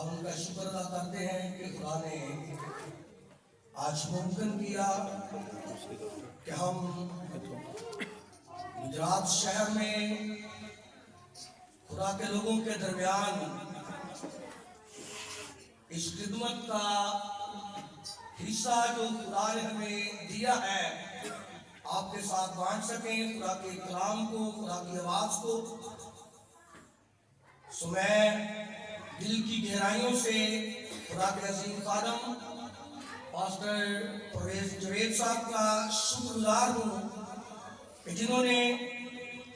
ان کا شکر ادا کرتے ہیں کہ خدا نے آج ممکن کیا کہ ہم گجرات شہر میں خدا کے لوگوں کے درمیان اس خدمت کا حصہ جو خدا نے ہمیں دیا ہے آپ کے ساتھ بانٹ سکیں، خدا کے کلام کو، خدا کی آواز کو۔ سو میں دل کی گہرائیوں سے خدا کے عظیم خادم پاسٹر پرویز جوید صاحب کا شکر گزار ہوں کہ جنہوں نے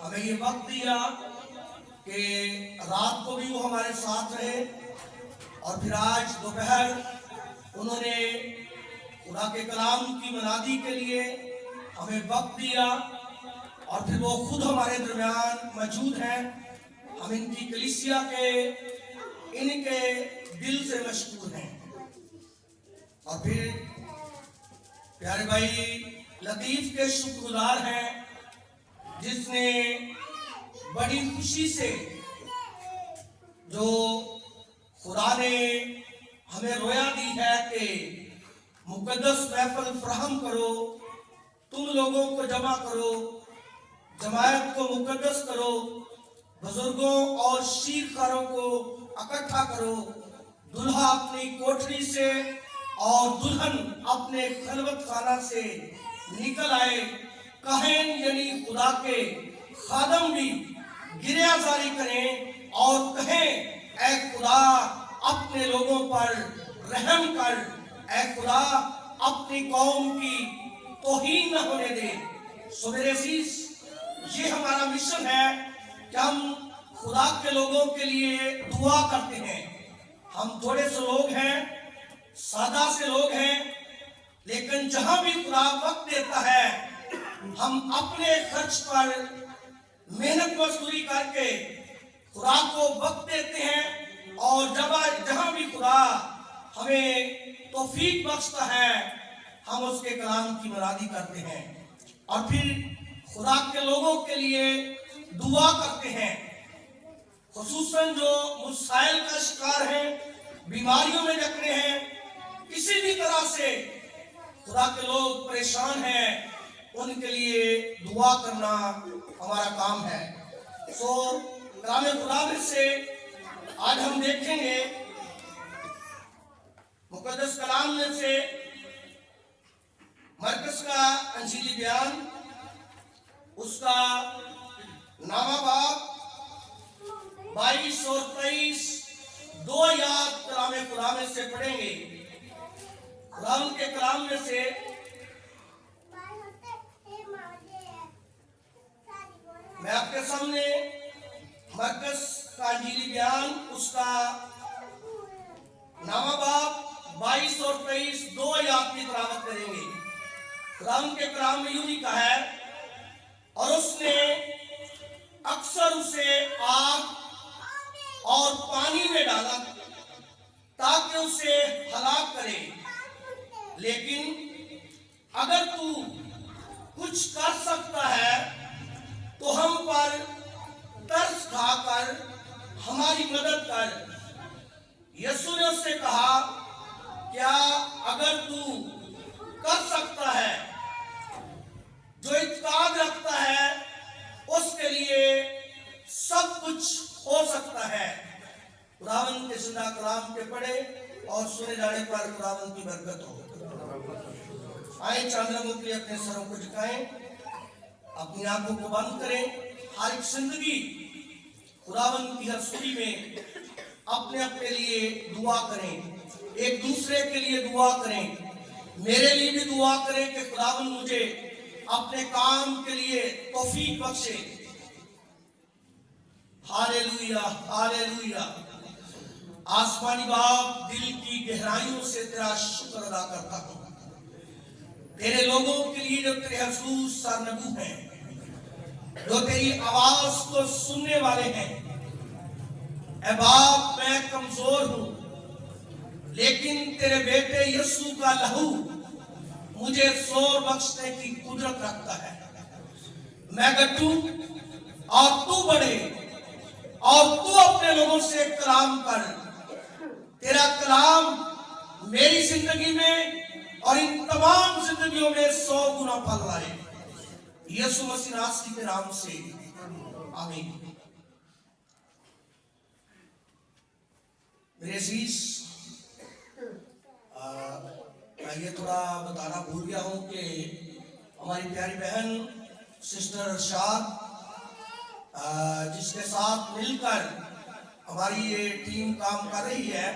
ہمیں یہ وقت دیا کہ رات کو بھی وہ ہمارے ساتھ رہے اور پھر آج دوپہر انہوں نے خدا کے کلام کی منادی کے لیے ہمیں وقت دیا اور پھر وہ خود ہمارے درمیان موجود ہیں۔ ہم ان کی کلیسیا کے ان کے دل سے مشکور ہیں۔ اور پھر پیارے بھائی لطیف کے شکر گزار ہیں جس نے بڑی خوشی سے جو خدا نے ہمیں رویا دی ہے کہ مقدس محفل فراہم کرو، تم لوگوں کو جمع کرو، جماعت کو مقدس کرو، بزرگوں اور شیرخواروں کو اکٹھا کرو، دلہا اپنی کوٹری سے اور دلہن اپنے خلوت خانہ سے نکل آئے، کاہن یعنی خدا کے خادم بھی گریہ زاری کریں اور کہیں اے خدا اپنے لوگوں پر رحم کر، اے خدا اپنی قوم کی توہین نہ ہونے دے۔ سو میرے عزیز، یہ ہمارا مشن ہے کہ ہم خدا کے لوگوں کے لیے دعا کرتے ہیں۔ ہم تھوڑے سے لوگ ہیں، سادہ سے لوگ ہیں، لیکن جہاں بھی خدا وقت دیتا ہے ہم اپنے خرچ پر محنت مزدوری کر کے خدا کو وقت دیتے ہیں، اور جہاں بھی خدا ہمیں توفیق بخشتا ہے ہم اس کے کلام کی منادی کرتے ہیں اور پھر خدا کے لوگوں کے لیے دعا کرتے ہیں، خصوصاً جو مسائل کا شکار ہیں، بیماریوں میں جکڑے ہیں، کسی بھی طرح سے خدا کے لوگ پریشان ہیں، ان کے لیے دعا کرنا ہمارا کام ہے۔ سو کلام خدا میں سے آج ہم دیکھیں گے مقدس کلام میں سے مرکز کا انجیلی بیان، اس کا نامہ باب 22 اور 23 دو آیات کلام خدا میں سے پڑھیں گے۔ خدا ان کے کلام میں سے میں آپ کے سامنے مرکز کا انجیلی بیان، اس کا نامہ باب 22 اور 23 دو آیات کی تلاوت کریں گے۔ خدا ان کے کلام میں یوں لکھا ہے، اور اس نے اکثر اسے آگ اور پانی میں ڈالا تاکہ اسے ہلاک کرے، لیکن اگر تو کچھ کر سکتا ہے تو ہم پر ترس کھا کر ہماری مدد کر۔ یسوع نے اس سے کہا، کیا اگر تو کر سکتا ہے؟ جو اعتقاد رکھتا ہے اس کے لیے سب کچھ ہو سکتا ہے۔ خداوند کے زندہ کلام کے پڑھے اور سنے جانے پر خداوند کی برکت ہو۔ آئیں چند لمحوں کے لیے اپنے سروں کو جھکائیں، اپنی آنکھوں کو بند کریں۔ ہر ایک زندگی خداوند کی حضوری میں اپنے اپنے لیے دعا کریں، ایک دوسرے کے لیے دعا کریں، میرے لیے بھی دعا کریں کہ خداوند مجھے اپنے کام کے لیے توفیق بخشے۔ ہالےلویا، ہالےلویا۔ آسمانی باپ، دل کی گہرائیوں سے تیرا شکر ادا کرتا ہوں تیرے لوگوں کے لیے جو تیرے حضور سرنگو ہیں، جو تیری آواز کو سننے والے ہیں۔ اے باپ، میں کمزور ہوں، لیکن تیرے بیٹے یسوع کا لہو مجھے زور بخشنے کی قدرت رکھتا ہے۔ میں گٹوں اور تو بڑھے، اور تو اپنے لوگوں سے کلام کر، तेरा कलाम मेरी जिंदगी में और इन तमाम जिंदगियों में 100 गुना फल लाए। यीशु मसीह नासरी के नाम से आमीन। मेरे अजीज, मैं ये थोड़ा बताना भूल गया हूँ कि हमारी प्यारी बहन सिस्टर अरशाद, जिसके साथ मिलकर हमारी ये टीम काम कर रही है,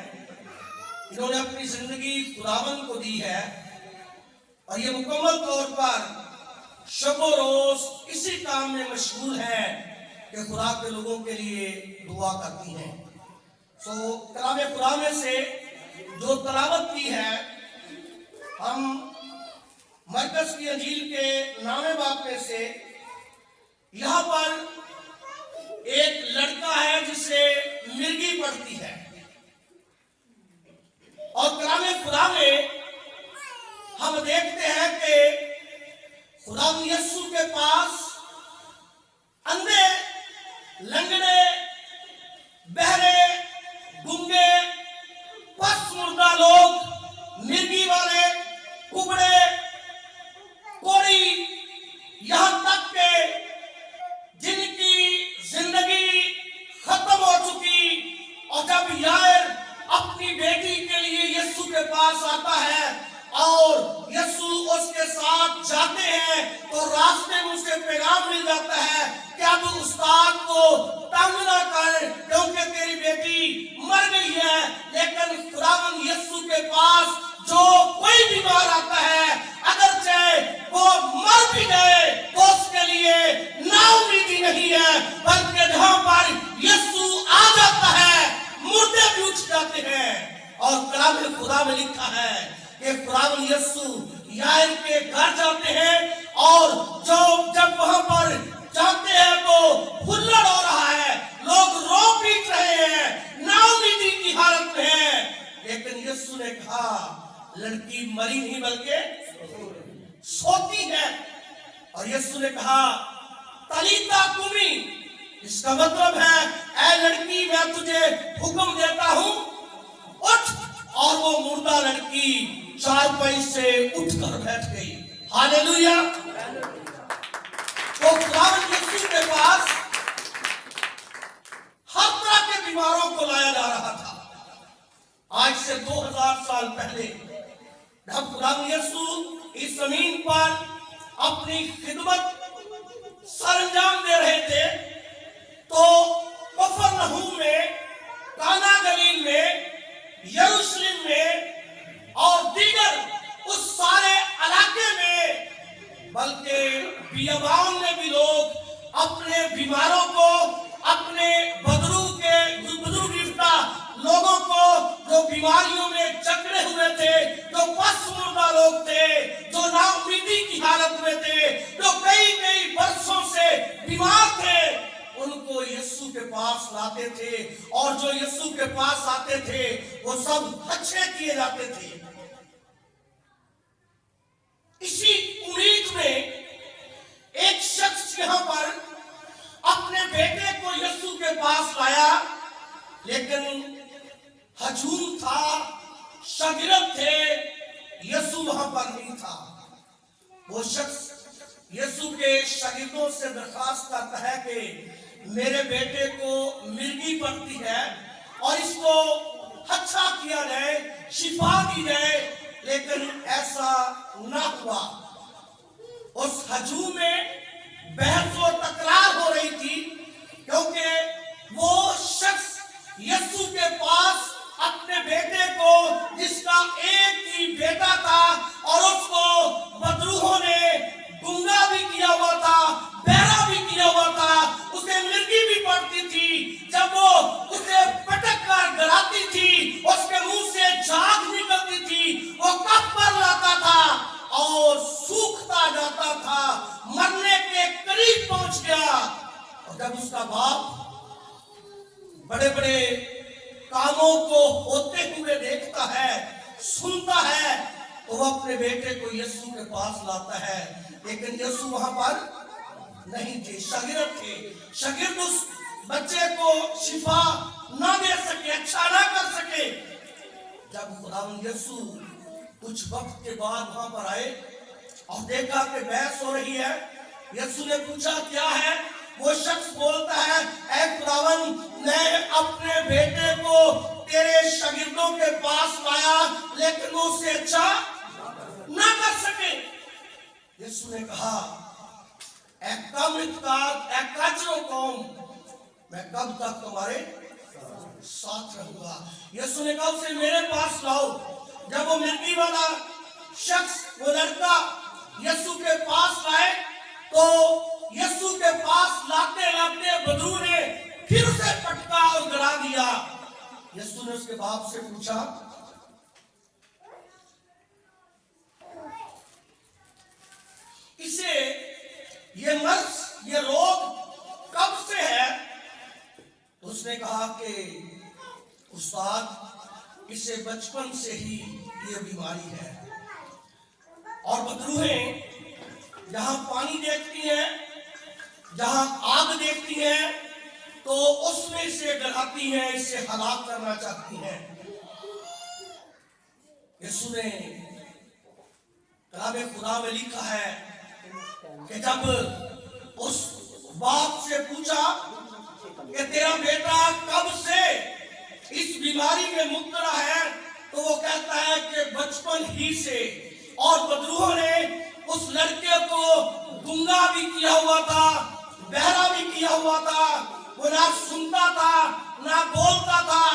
इन्होंने अपनी जिंदगी खुदावंद को दी है और ये मुकम्मल तौर पर शबो रोज इसी काम में मशगूल है कि खुदा के लोगों के लिए दुआ करती हैं। तो कलाम खुदा में से जो तलावत की है, हम मरकज की अंजील के नामे बाब में से यहाँ पर एक लड़का है जिसे मिर्गी पड़ती है, और कलाम खुदा में हम देखते हैं कि खुदा यीशु के पास अंधे, लंगड़े, बहरे, गूंगे, पस्त मुर्दा लोग, मिर्गी वाले, कुबड़े, कोड़ी, यहां तक के जिनकी जिंदगी खत्म हो चुकी, और जब यार अपनी बेटी के लिए यीशु के पास आता है और यीशु उसके साथ जाते हैं तो रास्ते में उसे पैगाम मिल जाता है, क्या तू उस्ताद को तंग ना कर क्योंकि तेरी बेटी मर गई है। लेकिन खुदावंद यीशु के पास जो कोई बीमार आता है, अगर चाहे वो मर भी जाए तो उसके लिए नाउमीदी नहीं है, बल्कि जहां पर यीशु आ जाता है मुर्दे भी उठ जाते हैं। और कलाम खुदा में लिखा है कि खुदावंद यीशु यार के घर जाते हैं और जब वहां पर जाते हैं तो हुल्लड़ हो रहा है, लोग रो पीट रहे हैं, नाउमीदी की हालत में है। लेकिन यीशु ने कहा लड़की मरी नहीं बल्कि सोती है, और यीशु ने कहा तलीता कुमी, इसका मतलब है ऐ लड़की मैं तुझे हुक्म देता हूं उठ। और वो मुर्दा लड़की चारपाई से उठकर बैठ गई। हालेलुया। तो खुदावंद यीशु के पास हर तरह के बीमारों को लाया जा रहा था। आज से 2000 साल पहले जब खुदावंद यीशु इस जमीन पर अपनी खिदमत सरंजाम दे रहे थे तो कफरनहूम में, काना गलील में, यरूशलेम में और दीगर उस सारे इलाके में, बल्कि बियाबान में भी लोग अपने बीमारों को, अपने बुजुर्ग गिरफ्ता लोगों को, जो बीमारियों में जकड़े हुए थे, जो पस्त मुर्दा लोग थे, जो नाउमीदी की हालत में थे, जो कई वर्षों से बीमार थे, उनको यीशु के पास लाते थे और जो यीशु के पास आते थे वो सब अच्छे किए जाते थे। इसी उम्मीद में एक शख्स यहां पर अपने बेटे को यीशु के पास लाया, लेकिन हजूम था, शागिर्द थे, यीशु वहां पर नहीं था। वो शख्स यीशु के शागिर्दों से दरखास्त करता है कि मेरे बेटे को मिर्गी पड़ती है और इसको अच्छा किया जाए, शिफा दी जाए, लेकिन ऐसा ना हुआ। उस हजूम में बहस और तकरार हो रही थी क्योंकि वो शख्स यीशु के पास अपने बेटे को, जिसका एक ही बेटा था और उसको बदरूहों ने गुंगा भी किया हुआ था, बहरा भी किया हुआ था, उसे मिर्गी भी पड़ती थी, जब वो उसे पटक कर गड़ाती थी उसके मुंह से झाग निकलती थी, वो कफ पर लाता था और सूखता जाता था, मरने के करीब पहुंच गया। और जब उसका बाप बड़े बड़े कामों को होते हुए देखता है, सुनता है, तो वो अपने बेटे को यीशु के पास लाता है, लेकिन यीशु वहां पर नहीं थे, शागिर्द थे। शागिर्द उस बच्चे को शिफा ना दे सके, अच्छा ना कर सके, जब खुदावंद यीशु कुछ वक्त के बाद वहां पर आए और देखा कि बहस हो रही है, यीशु ने पूछा क्या है? वो शख्स बोलता है, ऐ खुदावंद, मैं अपने बेटे को तेरे शागिर्दों के पास लाया लेकिन वो उससे अच्छा ना कर सके। यीशु ने कहा, मैं कब तक तुम्हारे साथ रहूंगा? यीशु ने कहा उसे मेरे पास लाओ। जब वो मिर्गी वाला शख्स, वो लड़का यीशु के पास लाए तो यीशु के पास लाते लाते बदरू ने फिर उसे पटका और गिरा दिया। यीशु ने उसके बाप से पूछा, इसे ये मर्ज, ये रोग कब से है? तो उसने कहा कि उस्ताद, इसे बचपन से ही ये बीमारी है। और बदरूहें जहां पानी देखती हैं, जहां आग देखती हैं, तो उसमें इसे डराती हैं, इसे हलाक करना चाहती हैं। यीशु ने कलाम खुदा में लिखा है कि जब उस बाप से पूछा कि तेरा बेटा कब से इस बीमारी में मुब्तला है, तो वो कहता है कि बचपन ही से। और बदरूहों ने उस लड़के को गूंगा भी किया हुआ था, बहरा भी किया हुआ था, वो ना सुनता था ना बोलता था,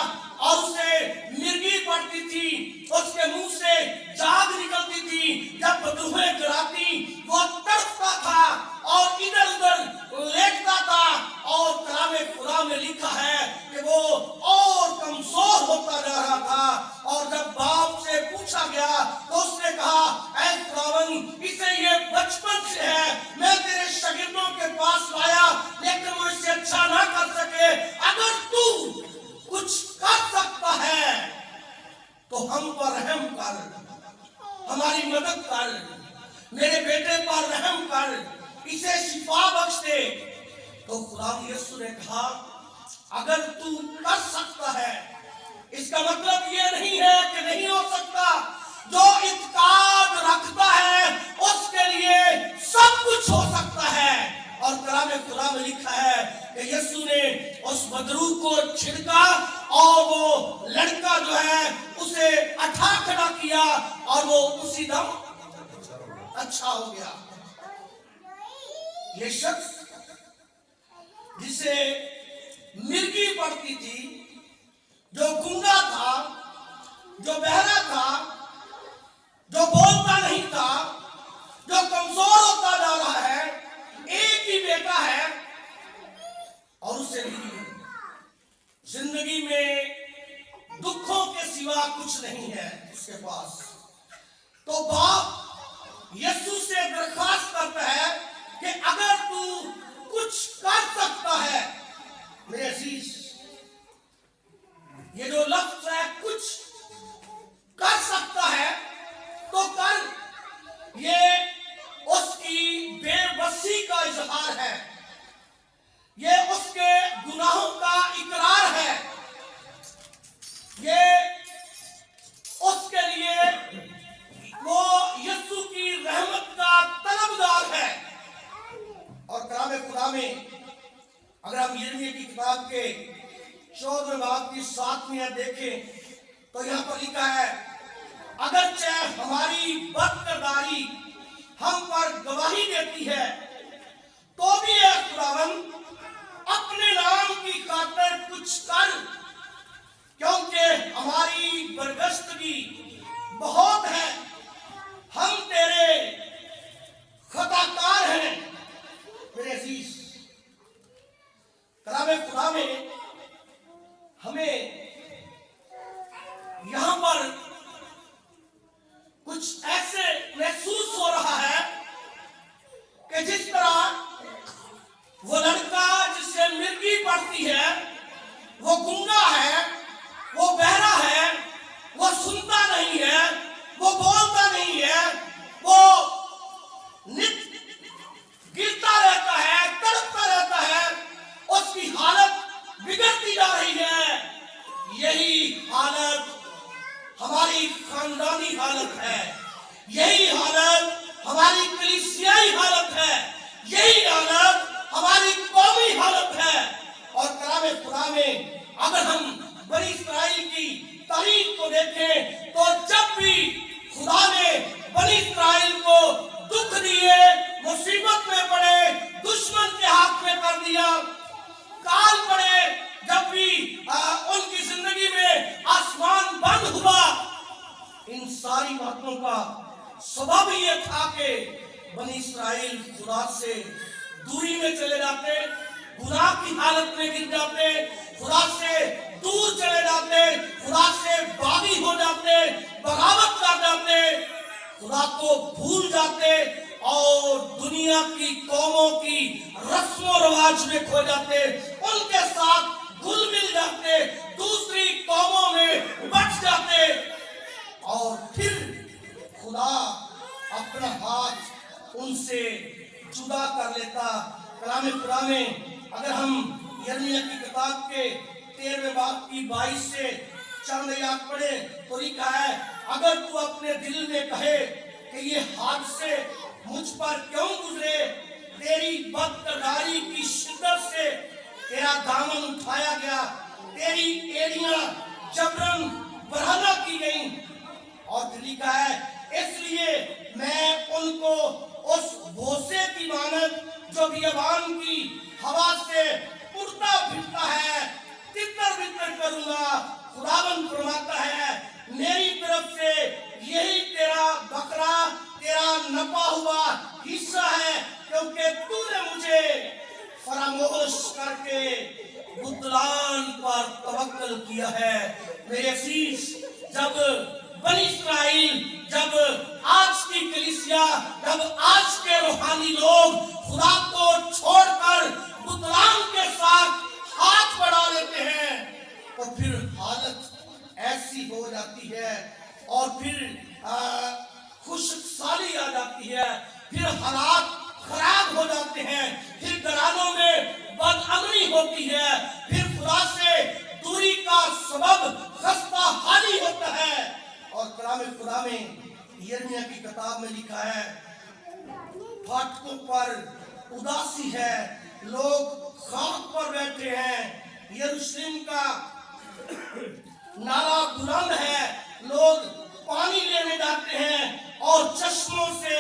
और उसे मिर्गी पड़ती थी, उसके मुंह से जाग निकलती थी। जब बदरूहें गिराती वो तड़पता था और इधर उधर लेटता था। और कलाम खुदा में लिखा है कि वो और कमजोर होता जा रहा था। और जब बाप से पूछा गया तो उसने कहा, ऐ खुदावंद, इसे ये बचपन से है, मैं तेरे शागिर्दों के पास लाया लेकिन वो इससे अच्छा ना कर सके। अगर तू कुछ कर सकता है तो हम पर रहम कर, हमारी मदद कर, मेरे बेटे पर रहम कर, इसे शिफा बख्श दे। तो खुदा यीशु ने कहा, अगर तू कर सकता है, इसका मतलब ये नहीं है कि नहीं हो सकता। जो इत्काद रखता है उसके लिए सब कुछ हो सकता है। और कलाम खुदा में लिखा है कि यीशु ने उस बदरू को छिड़का और वो लड़का जो है उसे उठा खड़ा किया और वो उसी दम अच्छा हो गया। ये शख्स जिसे मिर्गी पड़ती थी, जो गूंगा था, जो बहरा था, जो बोलता नहीं था, जो कमजोर होता जा रहा है, एक ही बेटा है और उसे जिंदगी में दुखों के सिवा कुछ नहीं है उसके पास। तो बाप यीशु से दरख्वास्त करता है कि अगर तू कुछ कर सकता है, मेरे अजीज, ये जो लफ्ज है कुछ कर सकता है तो कर, ये उसकी बेबसी का इजहार है, ये उसके गुनाहों का इकरार है, ये उसके लिए वो यीशु की रहमत का तलबगार है। और कलाम खुदा में अगर हम यिर्मयाह की किताब के 14वें बाब की 7वीं आयत देखें तो यहाँ पर लिखा है, अगरचे हमारी बदकिरदारी हम पर गवाही देती है तो भी ऐ खुदावंद अपने नाम की खातिर कुछ कर, क्योंकि हमारी बरगश्तगी बहुत है, हम तेरे खताकार हैं। मेरे अजीज, कलाम खुदा में हमें यहां पर कुछ ऐसे महसूस हो रहा है कि जिस तरह वो लड़का जिससे मिर्गी पड़ती है, वो गूंगा है, वो बहरा है, वो सुनता नहीं है, वो बोलता नहीं है, वो नित गिरता रहता है, तड़पता रहता है, उसकी हालत बिगड़ती जा रही है। यही हालत हमारी अगर हम बनी इस्राइल की तारीख को देखें तो जब भी खुदा ने बनी इस्राइल को दुख दिए, मुसीबत में पड़े, दुश्मन के हाथ में कर दिया, काल पड़े, जब भी उनकी जिंदगी में आसमान बंद हुआ, इन सारी बातों का सबब ये था कि बनी इस्राइल खुदा से दूरी में चले जाते, गुनाह की हालत में गिर जाते, खुदा से दूर चले जाते, खुदा से बागी हो जाते, बगावत कर जाते, खुदा को भूल जाते और दुनिया की कौमों की रस्मों रिवाज में खो जाते, उनके साथ घुल मिल जाते, दूसरी कौमों में बच जाते और फिर खुदा अपना हाथ उनसे जुदा कर लेता। कलाम खुदा में अगर हम यिर्मयाह की किताब के 13वें बाब की 22 से चंद आयत पढ़े तो लिखा है, अगर तू अपने दिल में कहे कि ये हादसे मुझ पर क्यों गुजरे, तेरी बदकिरदारी की शिद्दत से तेरा दामन उठाया गया, तेरी एड़ियां जबरन बरहना की गई, और फिर लिखा है, इसलिए मैं उनको उस भोसे की मानद जो बियाबान की हवा से उड़ता फिरता है तितर बितर करूंगा। खुदावंद फरमाता है, मेरी तरफ से यही तेरा बकरा, तेरा नपा हुआ हिस्सा है, क्योंकि तूने मुझे फरामोश करके बुतलान पर तवक्कल किया है। मेरे अजीज, जब बनी इस्राइल, जब आज की कलीसिया, जब आज के रूहानी लोग खुदा को छोड़कर बुतलान के साथ हाथ बढ़ा लेते हैं तो फिर हालत ऐसी हो जाती है और फिर खुशहाली आ जाती है, फिर हालात खराब हो जाते हैं, फिर घरानों में बदअमनी होती है, फिर खुदा से दूरी का सबब खस्ता हाली होता है। और कलाम खुदा में यिर्मयाह की किताब में लिखा है, फाटकों पर उदासी है, लोग खाक पर बैठे हैं, यरूशलेम का नाला बुलंद है, लोग पानी लेने जाते हैं और चश्मों से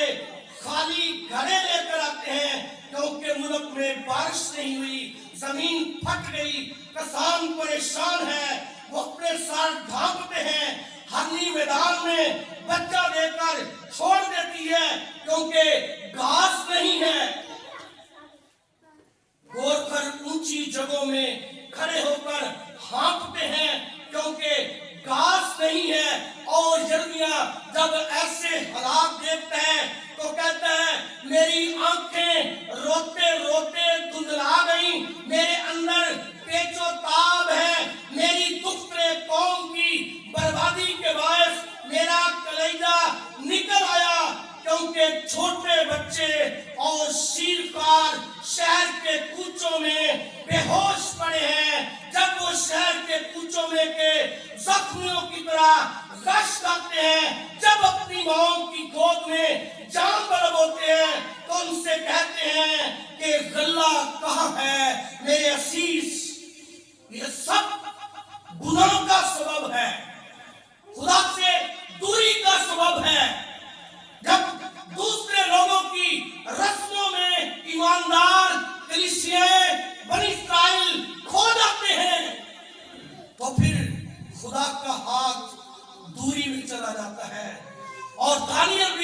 खाली घड़े लेकर आते हैं, क्योंकि मुल्क में बारिश नहीं हुई, जमीन फट गई, किसान परेशान है, वो अपने साथ ढांकते हैं, हरनी मैदान में बच्चा देकर छोड़ देती है क्योंकि घास नहीं है। गोरखर ऊंची जगहों में खड़े होकर हाँफते हैं क्योंकि घास नहीं है। और यिर्मयाह जब ऐसे हालात देखता है तो कहता है, मेरी आंखें रोते रोते धुंधला गई, मेरे अंदर पेचोताब है, मेरी दुख्तरे कौम की बर्बादी के बायस मेरा कलेजा निकल आया, क्योंकि छोटे बच्चे और शीरकार शहर के कूचों में बेहोश पड़े हैं। जब वो शहर के कूचों में के जख्मियों की तरह गश करते हैं, जब अपनी माओं की गोद में जान बलब होते हैं तो उनसे कहते हैं कि गल्ला कहाँ है। मेरे असीस, ये सब गुनाह का सबब है, खुदा से दूरी का सबब है। जब दूसरे लोगों की रस्मों में ईमानदार कलीसियाएं बनी इस्राइल खो जाते हैं तो फिर खुदा का हाथ दूरी में चला जाता है। और दानियल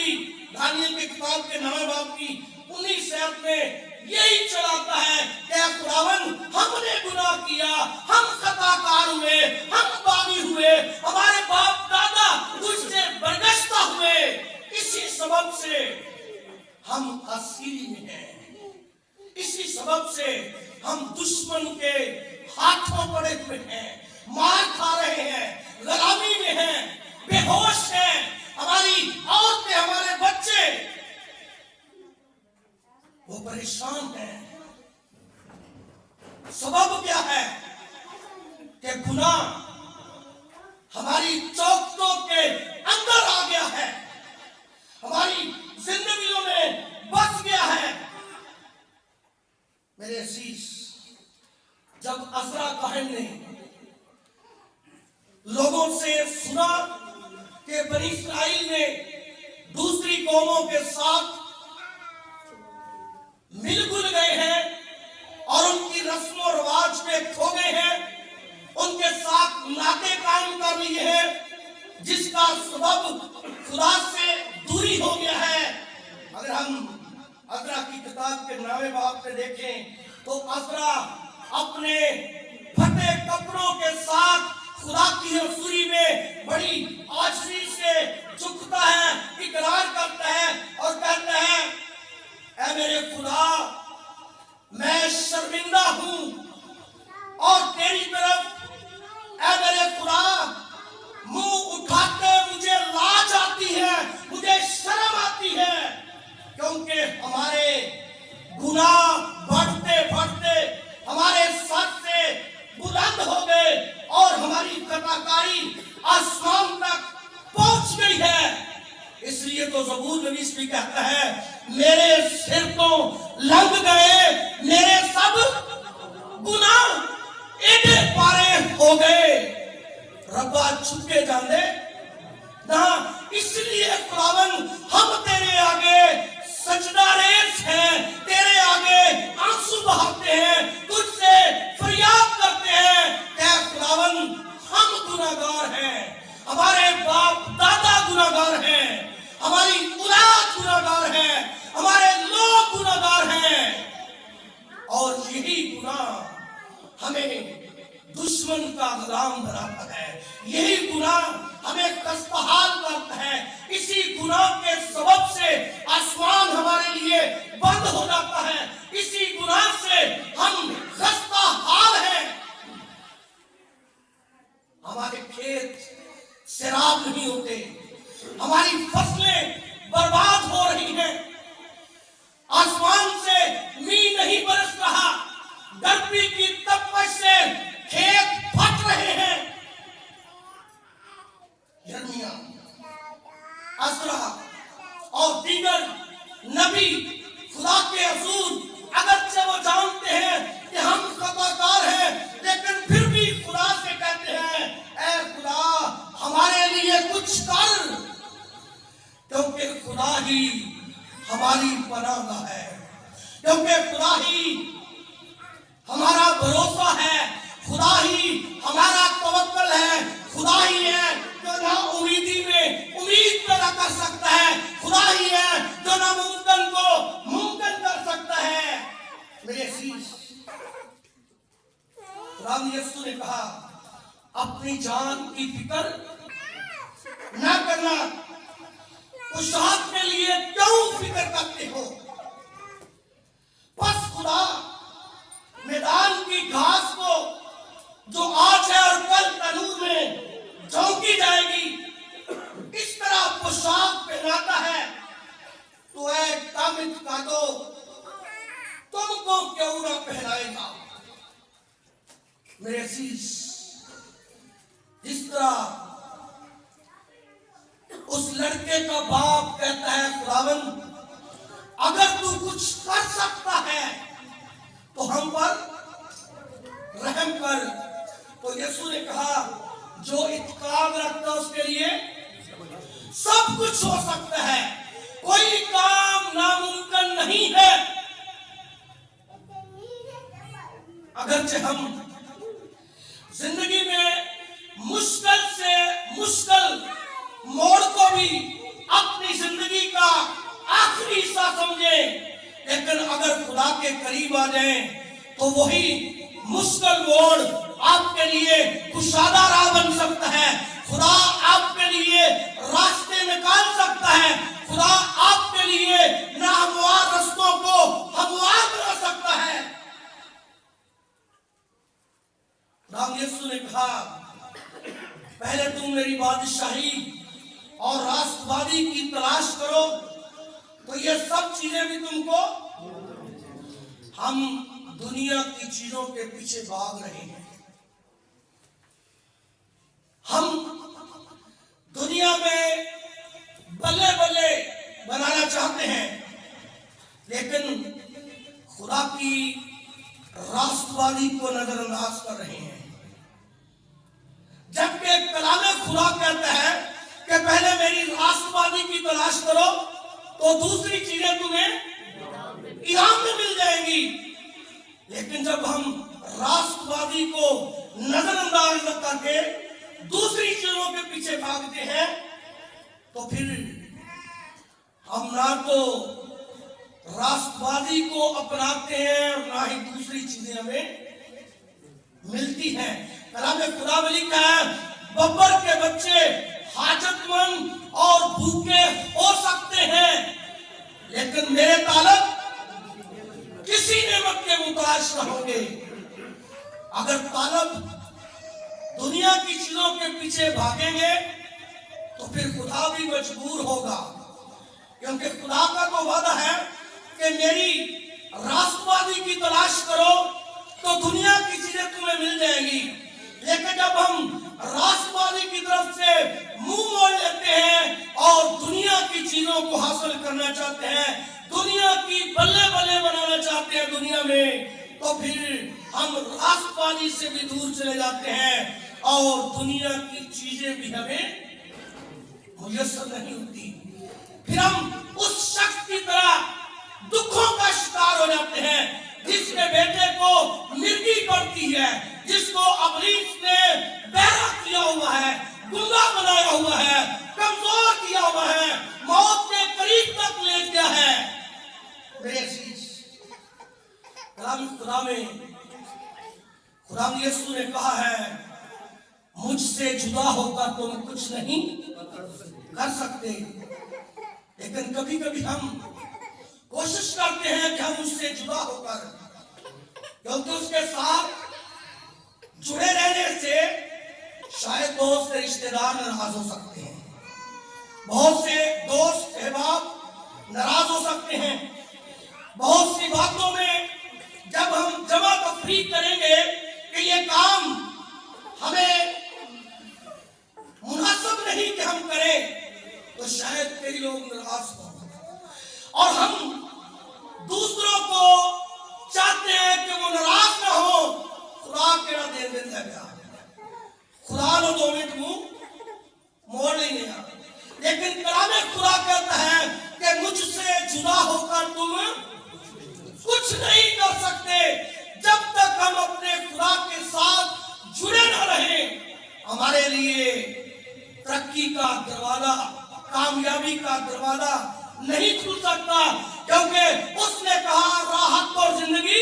के किताब के 9वें बाब की 19 आयत में यही चलाता है कि खुदावन, हमने गुनाह किया, हम खताकार हुए, हम बागी हुए, हमारे बाप दादा मुझसे बरगश्ता हुए, इसी सबब से हम असीरी में हैं, इसी सबब से हम दुश्मन के हाथों पड़े हुए हैं, मार खा रहे हैं, गुलामी में हैं, बेहोश हैं, हमारी औरतें, हमारे बच्चे वो परेशान हैं। सबब क्या है कि लोगों से सुना कि बनी इस्राइल ने दूसरी कौमों के साथ मिलजुल गए हैं और उनकी रस्मों रिवाज में खो गए हैं, उनके साथ नाते कायम कर लिए हैं, जिसका सबब खुदा से दूरी हो गया है। अगर हम अज़रा की किताब के 9वें बाब में देखें तो अज़रा अपने फटे कपड़ों के साथ खुदा की हज़ूरी में बड़ी आजिज़ी से झुकता है, इकरार करता है और कहता है, ऐ मेरे खुदा, मैं शर्मिंदा हूं और तेरी तरफ ऐ मेरे खुदा मुंह उठाते मुझे लाज आती है, मुझे शर्म आती है, क्योंकि हमारे गुनाह बढ़ते बढ़ते हमारे सर से बुलंद हो गए और हमारी कताकारी आसमान तक पहुंच गई है। इसलिए तो ज़बूर नवीस भी कहता है, मेरे सिर तो लंघ गए, मेरे सब गुनाह एडे पारे हो गए। रब्बा छुपे जाने ना, इसलिए खुदावन हम तेरे आगे सजदारेज हैं, तेरे आगे आंसू बहाते हैं, तुझसे फरियाद करते हैं कि खुदावन हम गुनाहगार हैं, हमारे बाप दादा गुनाहगार हैं, हमारी औलाद गुनाहगार है, हमारे लोग गुनाहगार हैं, और यही गुनाह हमें दुश्मन का गुलाम बनाता है, यही गुनाह हमें कष्टहाल करता है। इसी गुनाह के सबब से आसमान हमारे लिए बंद हो जाता है, इसी गुनाह से हम खस्ताहाल हैं, हमारे खेत सैराब नहीं होते, हमारी फसलें बर्बाद हो रही हैं, आसमान से मींह नहीं बरस रहा, गर्मी की तपश से खेत फट रहे हैं। यिर्मयाह, अज़रा और दीगर नबी खुदा के रसूल अगरचे वो जानते हैं कि हम खताकार हैं, लेकिन फिर भी खुदा से कहते हैं, ऐ खुदा हमारे लिए कुछ कर, क्योंकि खुदा ही हमारी पनाह है, क्योंकि खुदा ही हमारा भरोसा है, खुदा ही हमारा तवक्कुल है, खुदा ही है जो ना उम्मीदी में उम्मीद पैदा कर सकता है, खुदा ही है जो नामुमकिन को मुमकिन कर सकता है। मेरे अजीज, खुदा यीशु ने कहा, अपनी जान की फिक्र ना करना, पोशाक के लिए क्यों फिक्र करते हो? बस खुदा मैदान की घास को जो आज है और कल तनूर में झोंकी जाएगी, इस तरह पोशाक पहनाता है, तो ऐ कामित का दो तुमको क्यों ना पहनाएगा। मेरे अजीज, जिस तरह उस लड़के का बाप कहता है, खुदावन अगर तू कुछ कर सकता है तो हम पर रहम कर, तो यीशु ने कहा, जो इत्काम रखता है उसके लिए सब कुछ हो सकता है, कोई काम नामुमकिन नहीं है। अगरचे हम जिंदगी में मुश्किल से मुश्किल मोड़ को भी अपनी जिंदगी का आखिरी हिस्सा समझे, लेकिन अगर खुदा के करीब आ जाए तो वही मुश्किल मोड़ आपके लिए कुशादा राह बन सकता है, खुदा आपके लिए रास्ते निकाल सकता है, खुदा आपके लिए नाहमवार रास्तों को हमवार बना सकता है। खुदा यीशु ने कहा, पहले तुम मेरी बादशाही और राष्ट्रवादी की तलाश करो तो ये सब चीजें भी तुमको। हम दुनिया की चीजों के पीछे भाग रहे हैं, हम दुनिया में बल्ले बल्ले बनाना चाहते हैं, लेकिन खुदा की राष्ट्रवादी को नजरअंदाज कर रहे हैं, जबकि खुदा कहता है कि पहले मेरी राष्ट्रवादी की तलाश करो तो दूसरी चीजें तुम्हें इनाम में मिल जाएंगी। लेकिन जब हम राष्ट्रवादी को नजरअंदाज करके दूसरी चीजों के पीछे भागते हैं तो फिर हम ना तो राष्ट्रवादी को अपनाते हैं और ना ही दूसरी चीजें हमें मिलती हैं। कलाम खुदा में लिखा है बब्बर के बच्चे हाजतमंद और भूखे हो सकते हैं, लेकिन मेरे तालब किसी नेमत के मुताज न होंगे। अगर तालब दुनिया की चीजों के पीछे भागेंगे तो फिर खुदा भी मजबूर होगा, क्योंकि खुदा का तो वादा है कि मेरी राष्ट्रवादी की तलाश करो तो दुनिया की चीजें तुम्हें मिल जाएगी। लेकिन जब हम राष्ट्रवादी की तरफ से मुंह मोड़ लेते हैं और दुनिया की चीजों को हासिल करना चाहते हैं, दुनिया की बल्ले बल्ले बनाना चाहते हैं दुनिया में, तो फिर हम राष्ट्रवादी से भी दूर चले जाते हैं और दुनिया की चीजें भी हमें मुयस्सर नहीं होती। फिर हम उस शख्स की तरह दुखों का शिकार हो जाते हैं जिसके बेटे को मिर्गी पड़ती है, जिसको अबलीस ने बहरा किया हुआ है, गुंगा बनाया हुआ है, कमजोर किया हुआ है, मौत के करीब तक ले गया है। मेरे अजीज, कलाम खुदा में खुदा यीशु ने कहा है मुझसे जुदा होकर तुम कुछ नहीं कर सकते। लेकिन कभी कभी हम कोशिश करते हैं कि हम उससे जुदा होकर, क्योंकि उसके साथ जुड़े रहने से शायद बहुत से रिश्तेदार नाराज हो सकते हैं, बहुत से दोस्त अहबाब नाराज हो सकते हैं, बहुत सी बातों में जब हम जमा तफरी करेंगे कि ये काम हमें मुनासिब नहीं कि हम करें, तो शायद कई लोग नाराज हों। और हम दूसरों को चाहते हैं कि वो नाराज ना हो। खुदा केड़ा दे देता है, खुदा नो 2 मिनट मुंह मोड़ लेंगे, लेकिन कलाम खुदा कहता है कि मुझसे जुदा होकर तुम कुछ नहीं कर सकते। जब तक हम अपने खुदा के साथ जुड़े न रहे, हमारे लिए तरक्की का दरवाजा, कामयाबी का दरवाजा नहीं खुल सकता, क्योंकि उसने कहा राहत और जिंदगी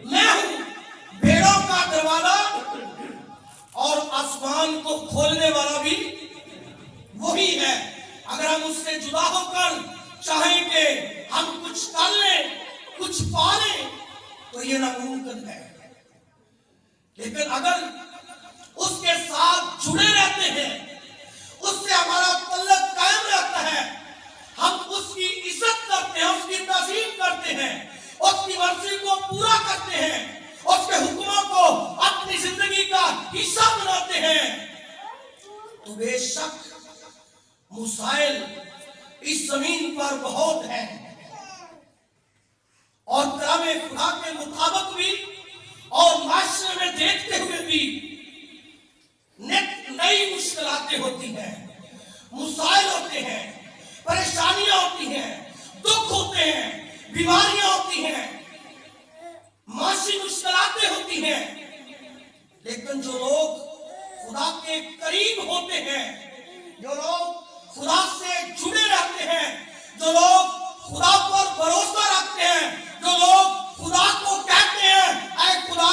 मैं हूं, भेड़ों का दरवाजा और आसमान को खोलने वाला भी वही है। अगर हम उससे जुदा होकर चाहेंगे हम कुछ कर लें, कुछ पा लें, तो ये नामुमकिन है। लेकिन अगर उसके साथ जुड़े रहते हैं, उससे हमारा तल्लक कायम रहता है, हम उसकी इज्जत करते हैं, उसकी ताज़ीम करते हैं, उसकी मर्जी को पूरा करते हैं, उसके हुक्मों को अपनी जिंदगी का हिस्सा बनाते हैं, तो बेशक मुसाइल इस जमीन पर बहुत है। और कलाम खुदा के मुताबिक भी और माशरे में देखते हुए भी नई मुश्किलातें होती हैं, मुसाइल होते हैं, परेशानियां होती हैं, दुख होते हैं, बीमारियां होती हैं, माशी मुश्किलातें होती हैं। लेकिन जो लोग खुदा के करीब होते हैं, जो लोग खुदा से जुड़े रहते हैं, जो लोग खुदा पर भरोसा रखते हैं, जो लोग खुदा को कहते हैं ऐ खुदा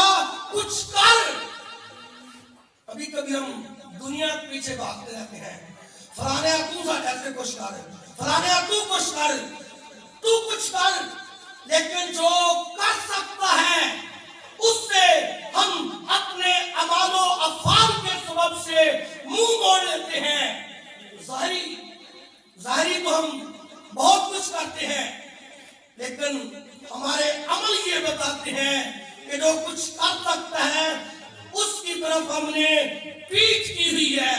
कुछ कर। कभी कभी हम दुनिया के पीछे भागते रहते हैं, फलाने तू ऐसे कुछ कर, फलाने तू कुछ कर, तू कुछ कर। लेकिन जो कर सकता है उससे हम अपने अमालो अफाल के सबब से मुंह मोड़ लेते हैं। जाहिरी तो हम बहुत कुछ करते हैं, लेकिन हमारे अमल ये बताते हैं कि जो कुछ कर सकता है उसकी तरफ हमने पीठ की हुई है,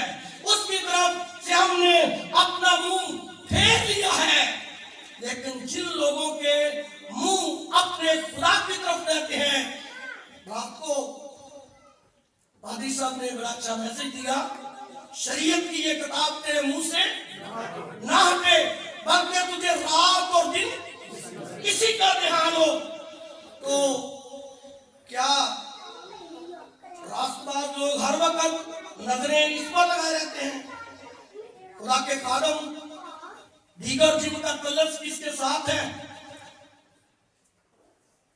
उसकी तरफ से हमने अपना मुंह फेर लिया है। लेकिन जिन लोगों के मुंह अपने खुदा की तरफ रहते हैं, रात को पादी साहब ने बड़ा अच्छा मैसेज दिया شریعت کی یہ کتاب تیرے منہ سے نہ ہٹے، بلکہ تجھے رات اور دن اسی کا دھیان ہو۔ تو کیا راست باز لوگ ہر وقت نظریں اس پر لگائے رہتے ہیں؟ خدا کے خادم دیگر جن کا تعلق اس کے ساتھ ہے،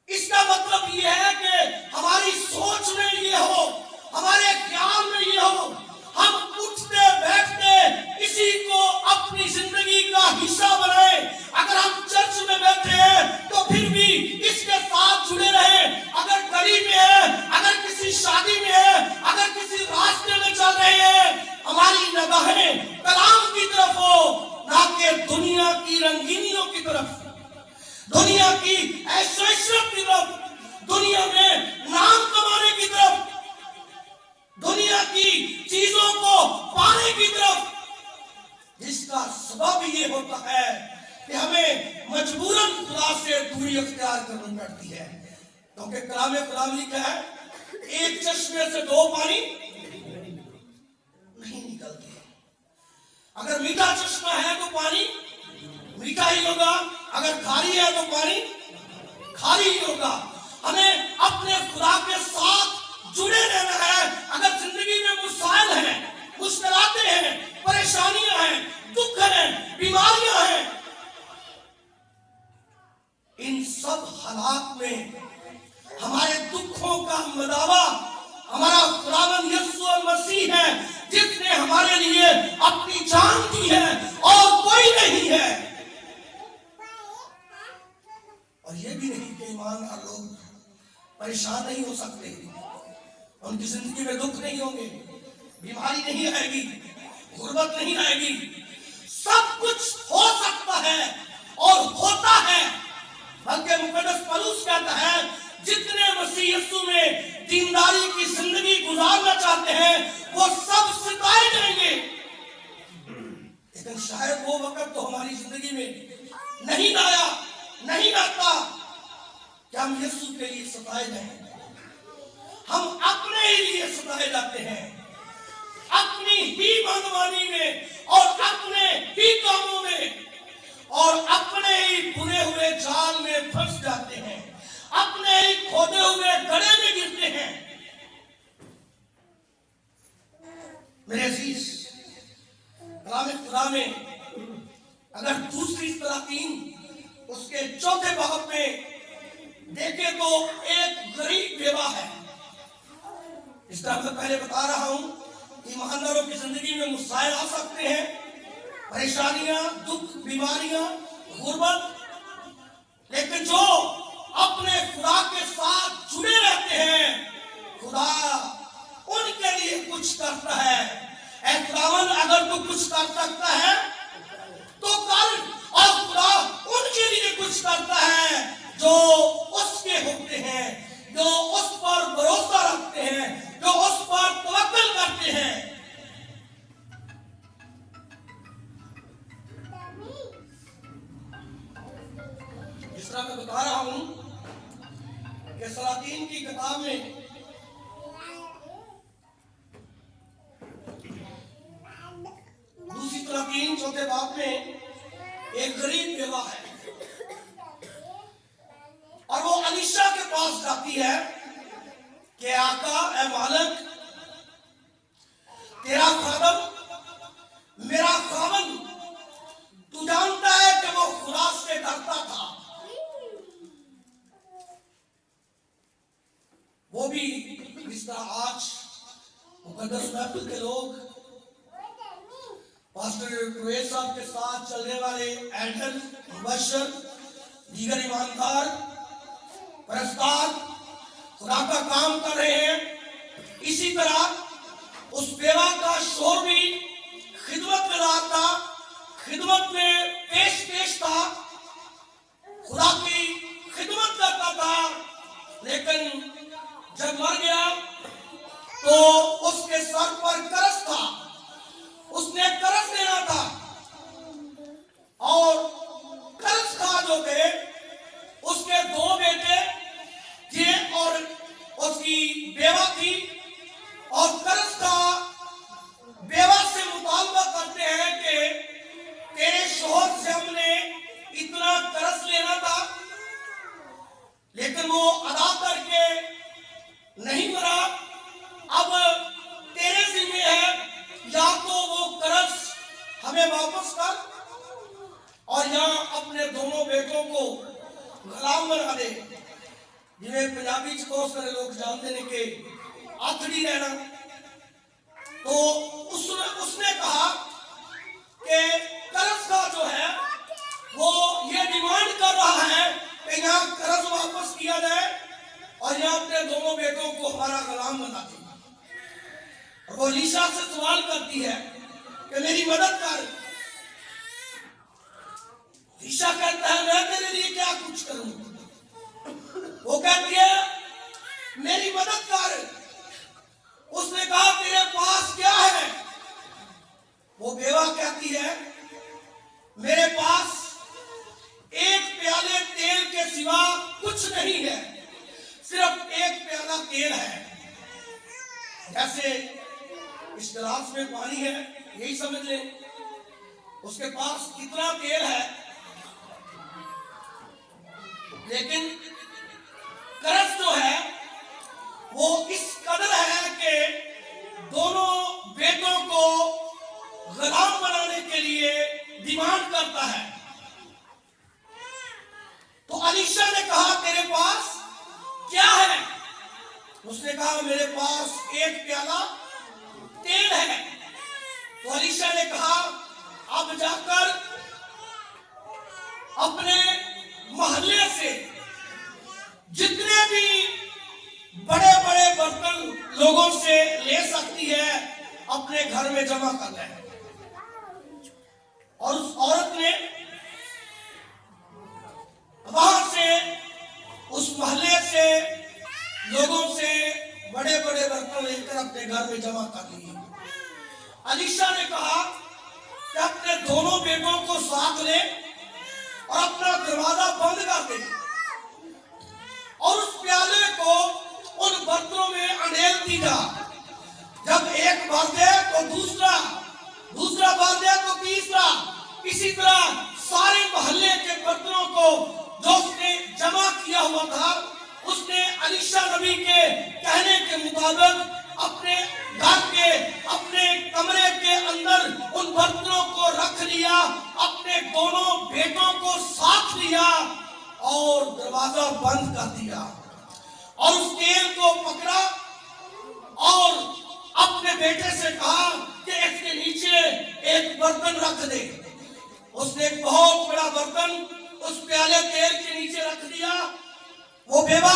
اس کا مطلب یہ ہے کہ ہماری سوچ میں یہ ہو، ہمارے خیال میں یہ ہو، ہم اٹھتے بیٹھتے اسی کو اپنی زندگی کا حصہ بنائیں۔ اگر ہم چرچ میں بیٹھے ہیں تو پھر بھی اس کے ساتھ جڑے رہیں، اگر گلی میں ہے، اگر کسی شادی میں ہے، اگر کسی راستے میں چل رہے ہیں، ہماری نگاہیں کلام کی طرف ہو، نہ کہ دنیا کی رنگینیوں کی طرف، دنیا کی عیش و عشرت کی طرف، دنیا میں نام کمانے کی طرف، دنیا کی چیزوں کو پانے کی طرف، جس کا سبب یہ ہوتا ہے کہ ہمیں مجبوراً خدا سے دوری اختیار کرنی پڑتی ہے۔ کیونکہ کلام خدا میں لکھا ہے ایک چشمے سے دو پانی نہیں نکلتے۔ اگر میٹھا چشمہ ہے تو پانی میٹھا ہی ہوگا، اگر کھاری ہے تو پانی کھاری ہی ہوگا۔ ہمیں اپنے خدا کے ساتھ جڑے رہنا ہے۔ اگر زندگی میں مسائل ہیں، مشکلات ہیں، پریشانیاں ہیں، دکھ ہیں، بیماریاں ہیں، ان سب حالات میں ہمارے دکھوں کا مداوا ہمارا خداوند یسوع مسیح ہے، جس نے ہمارے لیے اپنی جان دی ہے اور کوئی نہیں ہے۔ اور یہ بھی نہیں کہ ایماندار لوگ پریشان نہیں ہو سکتے، ان کی زندگی میں دکھ نہیں ہوں گے، بیماری نہیں آئے گی، غربت نہیں آئے گی، سب کچھ ہو سکتا ہے اور ہوتا ہے۔ بلکہ مقدس پولس کہتا ہے جتنے مسیح یسوع میں دینداری کی زندگی گزارنا چاہتے ہیں وہ سب ستائے جائیں گے۔ لیکن شاید وہ وقت تو ہماری زندگی میں نہیں آیا، نہیں آتا کہ ہم یسوع کے لیے ستائے جائیں۔ ہم اپنے ہی لیے ستائے جاتے ہیں، اپنی ہی منمانی میں اور اپنے ہی کاموں میں، اور اپنے ہی بنے ہوئے جال میں پھنس جاتے ہیں، اپنے ہی کھودے ہوئے گڑھے میں گرتے ہیں۔ میرے عزیز، کلام خدا میں اگر دوسری تلاقین اس کے چوتھے باب میں دیکھیں تو ایک غریب بیوہ ہے۔ اس طرح میں پہلے بتا رہا ہوں، ایمانداروں کی زندگی میں مسائل آ سکتے ہیں، پریشانیاں، دکھ، بیماریاں، غربت، لیکن جو اپنے خدا کے ساتھ جڑے رہتے ہیں خدا ان کے لیے کچھ کرتا ہے۔ اے خداوند، اگر تو کچھ کر سکتا ہے تو کر، اور خدا ان کے لیے کچھ کرتا ہے جو اس کے ہوتے ہیں، جو اس پر بھروسہ رکھتے ہیں، جو اس پر توکل کرتے ہیں۔ جس طرح میں بتا رہا ہوں کہ سلاطین کی کتاب میں دوسری سلاطین چوتھے باب میں ایک غریب بیوہ ہے، اور وہ الیشا کے پاس جاتی ہے کہ آقا، اے مالک، تیرا خادم میرا خاوند تو جانتا ہے کہ وہ خدا سے ڈرتا تھا، وہ بھی اس طرح آج مقدس محفل کے لوگ پاسٹر پرویز صاحب کے ساتھ چلنے والے ایڈل، مبشر، دیگر ایماندار، پرستار خدا کا کام کر رہے ہیں، اسی طرح اس بیوہ کا شوہر بھی خدمت میں رہا تھا، خدمت میں پیش تھا، خدا کی خدمت کرتا تھا، لیکن جب مر گیا تو اس کے سر پر قرض تھا، اس نے قرض دینا تھا، اور قرض کا جو تھے اس کے 2 بیٹے تھے اور اس کی بیوہ تھی، اور قرض کا بیوہ واپس کر اور یہاں اپنے دونوں بیٹوں کو غلام بنا دے، جنہیں پنجابی چ بہت سارے لوگ جانتے ہیں کہ آتھڑی رہنا۔ تو اس نے کہا کہ قرض کا جو ہے وہ یہ ڈیمانڈ کر رہا ہے کہ یہاں قرض واپس کیا جائے اور یہاں اپنے دونوں بیٹوں کو ہمارا غلام بنا دے۔ اور وہ الیشا سے سوال کرتی ہے کہ میری مدد کر۔ الیشا کہتا ہے میں تیرے لیے کیا کچھ کروں؟ وہ کہتی ہے میری مدد کر۔ اس نے کہا تیرے پاس کیا ہے؟ وہ بیوہ کہتی ہے میرے پاس ایک پیالے تیل کے سوا کچھ نہیں ہے، صرف ایک پیالہ تیل ہے۔ جیسے اس گلاس میں پانی ہے، یہی سمجھ لیں اس کے پاس کتنا تیل ہے۔ لیکن قرض جو ہے وہ اس قدر ہے کہ دونوں بیٹوں کو غلام بنانے کے لیے ڈیمانڈ کرتا ہے۔ تو الیشا نے کہا تیرے پاس کیا ہے؟ اس نے کہا میرے پاس ایک پیالہ تیل ہے۔ تو الیشا نے کہا اب جا کر اپنے محلے سے جتنے بھی بڑے بڑے برتن لوگوں سے لے سکتی ہے اپنے گھر میں جمع کر لے۔ اور اس عورت نے وہاں سے اس محلے سے لوگوں سے بڑے بڑے برتن لے کر اپنے گھر میں جمع کر لیے۔ الیشا نے کہا کہ اپنے دونوں بیٹوں کو ساتھ لے اور اپنا دروازہ بند کر دے اور اس پیالے کو ان برتنوں میں انڈیل دی جا۔ جب ایک بھر دے تو دوسرا بھر دے تو تیسرا، اسی طرح سارے محلے کے برتنوں کو جو اس نے جمع کیا ہوا تھا اس نے الیشا نبی کے کہنے کے مطابق اپنے گھر کے اپنے کمرے کے اندر ان برتنوں کو رکھ لیا، اپنے دونوں بیٹوں کو ساتھ لیا اور دروازہ بند کر دیا اور اس تیل کو پکڑا اور اپنے بیٹے سے کہا کہ اس کے نیچے ایک برتن رکھ دے۔ اس نے ایک بہت بڑا برتن اس پیالے تیل کے نیچے رکھ دیا۔ وہ بیوہ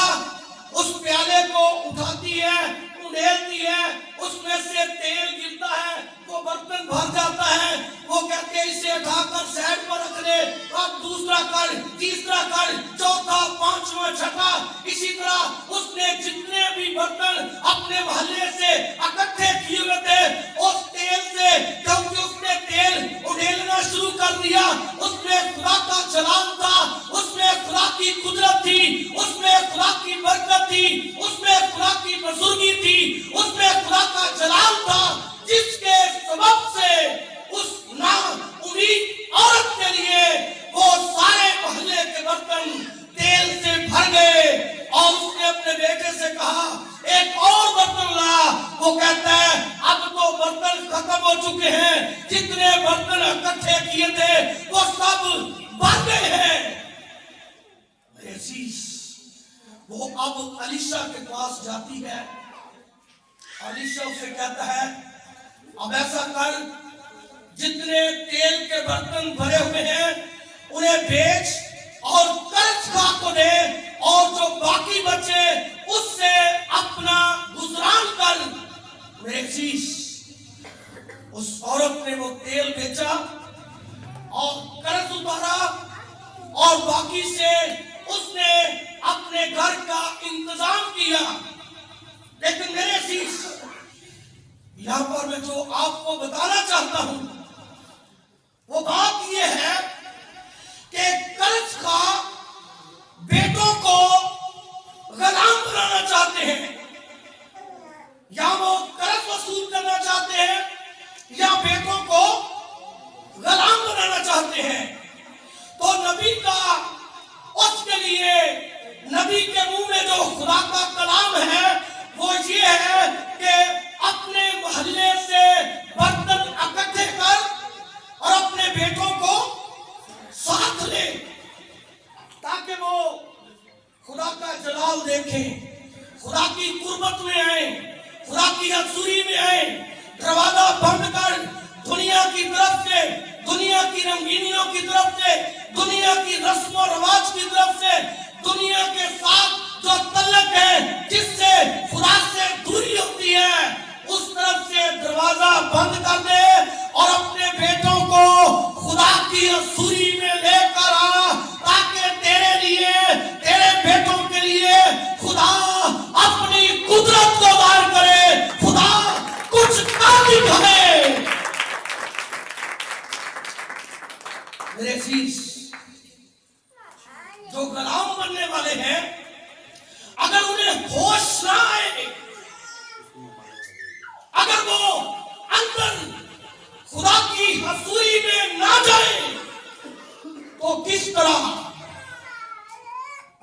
اس پیالے کو اٹھاتی ہے، انڈیلتی ہے، اس میں سے تیل گرتا ہے، وہ برتن بھر جاتا ہے۔ وہ کہتے ہیں اسے اٹھا کر سائڈ پر رکھ دے، اب دوسرا کر، تیسرا کر، چوتھا، پانچواں، چھٹا۔ اسی طرح اس نے جتنے بھی برتن اپنے محلے سے اکٹھے کیے ہوئے تھے اس تیل سے، کیونکہ اس نے تیل انڈیلنا شروع کر دیا۔ اس میں خدا کا جلال تھا، اس میں خدا کی قدرت تھی، اس میں خدا کی برکت تھی، اس میں خدا کی بزرگی تھی، اس میں خدا کا جلال تھا، جس کے سبب سے اس نا امید عورت کے لیے وہ سارے محلے کے برتن تیل سے بھر گئے۔ اور اس نے اپنے بیٹے سے کہا ایک اور برتن لا۔ وہ کہتا ہے اب تو برتن ختم ہو چکے ہیں، جتنے برتن اکٹھے کیے تھے وہ سب بھر گئے ہیں۔ میرے عزیز، وہ اب الیشا کے پاس جاتی ہے۔ الیشا اسے کہتا ہے اب ایسا کر، جتنے تیل کے برتن بھرے ہوئے ہیں انہیں بیچ اور قرض خواہ کو دے، اور جو باقی بچے اس سے اپنا گزران کر۔ میرے عزیز، اس عورت نے وہ تیل بیچا اور قرض اتارا اور باقی سے اس نے اپنے گھر کا انتظام کیا۔ لیکن میرے عزیز، یہاں پر میں جو آپ کو بتانا چاہتا ہوں وہ بات یہ ہے کہ قرض خواہ بیٹوں کو غلام بنانا چاہتے ہیں، یا وہ قرض وصول کرنا چاہتے ہیں یا بیٹوں کو غلام بنانا چاہتے ہیں۔ تو نبی کا اس کے لیے نبی کے منہ میں جو خدا کا کلام ہے وہ یہ ہے کہ اپنے محلے سے برتن اکٹھے کر اور اپنے दुनिया की रंगीनियों की तरफ से, दुनिया की रस्म और रवाज की तरफ से, दुनिया के साथ जो तल्लक है, जिससे खुदा से दूरी होती है, उस तरफ से दरवाजा बंद कर दे और अपने बेटों को खुदा की हसूरी में लेकर आ, ताकि तेरे लिए, तेरे बेटों के लिए खुदा अपनी कुदरत को दान करे, खुदा कुछ काबिल है। मेरे अजीज, जो गुलाम बनने वाले हैं, अगर उन्हें होश ना आए, अगर वो अंदर खुदा की हसूरी में ना जाए, तो किस तरह,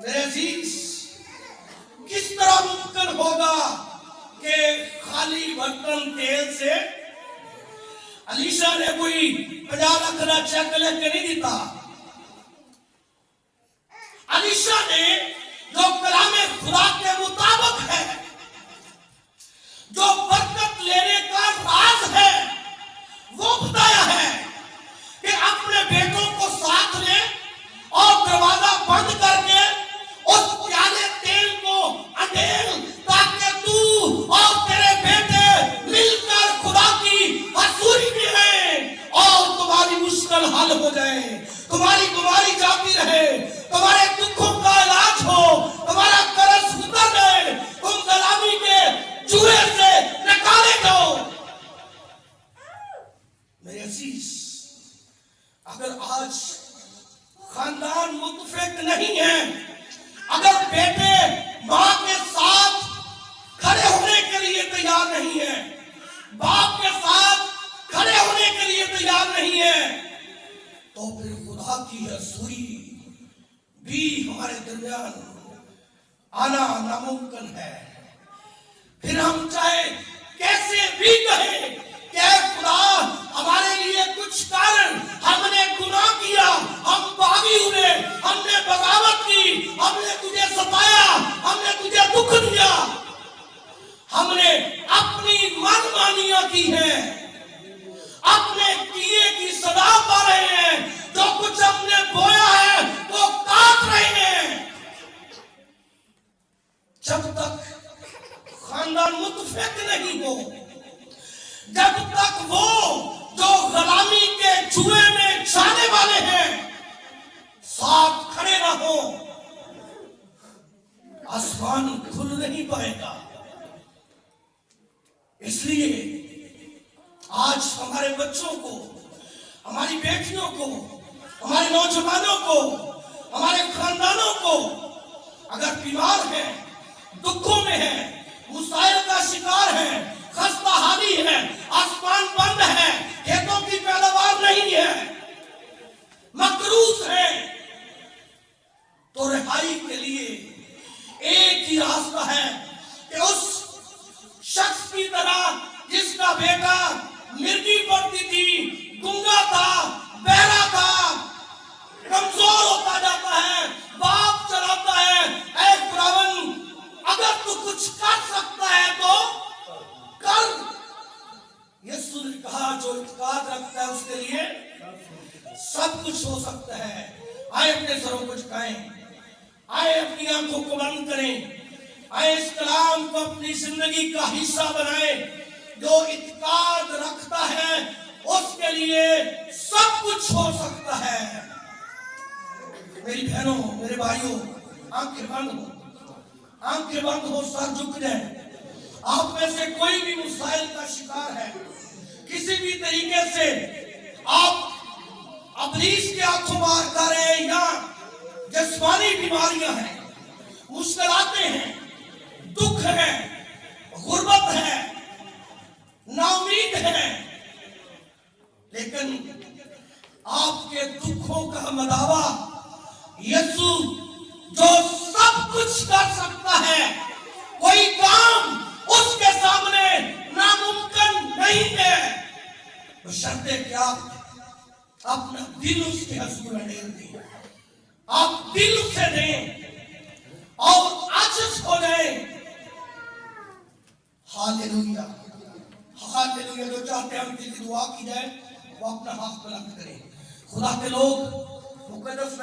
मेरे अजीज, किस तरह मुमकिन होगा कि खाली बर्तन तेल से अलीशा ने कोई 50 लाख का चेक लेके नहीं देता। अलीशा ने जो कलामे खुदा के मुताबिक है, जो बरकत लेने का राज है, वो बताया है कि अपने बेटों को साथ ले और दरवाजा बंद करके उस प्याले तेल को अंधेर, ताकि तू और तेरे बेटे मिलकर खुदा की हसूरी में हैं और तुम्हारी मुश्किल हल हो जाए, तुम्हारी बीमारी जाती रहे, तुम्हारे दुखों का इलाज हो, तुम्हारा कर्ज उतर जाए, तुम गुलामी के जुए से निकाले जाओ। मेरे अजीज, अगर आज खानदान मुतफिक नहीं है, अगर बेटे मां के साथ खड़े होने के लिए तैयार नहीं है, बाप के साथ खड़े होने के लिए तैयार नहीं है, तो फिर खुदा की हसूरी भी हमारे दरमियान आना नामुमकिन है। फिर हम चाहे कैसे भी कहें कि खुदा हमारे लिए कुछ कारण, हमने गुनाह किया, हम बागी हुए, हमने बगावत की, हमने तुझे सताया, हमने तुझे दुख दिया, हमने अपनी मनमानियां की है, अपने किए की सजा पा रहे हैं, जो कुछ हमने बोया है वो काट रहे हैं। जब तक खानदान मुतफिक नहीं हो, जब तक वो जो गुलामी के जुए में जाने वाले हैं साथ खड़े ना हो, आसमान खुल नहीं पाएगा। इसलिए आज हमारे बच्चों को, हमारी बेटियों को, हमारे नौजवानों को, हमारे खानदानों को, अगर बीमार है, दुखों में है, मुसाइल का शिकार है, खस्ता हाली है, आसमान बंद है, खेतों की पैदावार नहीं है, मकरूज है, तो रिहाई के लिए एक ही रास्ता है कि उस शख्स की तरह जिसका बेटा मिर्गी पड़ती थी, गूंगा था, बहरा था, कमजोर होता जाता है, बाप चलाता है, ऐ खुदावन अगर तू कुछ कर सकता है तो कर। यीशु ने कहा जो इत्काद रखता है उसके लिए सब कुछ हो सकता है। आए अपने सरों को झुकाएं, आए अपनी आंखों को बंद करें, आए इस कलाम को अपनी जिंदगी का हिस्सा बनाएं। जो इत्काद रखता है उसके लिए सब कुछ हो सकता है। मेरी बहनों, मेरे भाइयों, आंखें बंद हो, आंखें बंद हो, सर झुक जाए। आप में से कोई भी मुसाइल का शिकार है, किसी भी तरीके से आप अबलीस के हाथों मार खा रहे हैं, या जिस्मानी बीमारियां हैं, मुश्किलातें हैं, दुख है, गुर्बत है, नाउमीद है, लेकिन आपके दुखों का मदावा यीशु जो सब कुछ कर सकता है, कोई काम उसके सामने नामुमकिन नहीं है। बशर्ते क्या अपना दिल उसके हसूर में डाल दें, आप दिल से दें और आजिज़ हो जाए। Hallelujah, hallelujah. जो चाहते हैं हम दिल की दुआ की जाए, وہ اپنا ہاتھ بلند کرے. خدا کے لوگ مقدس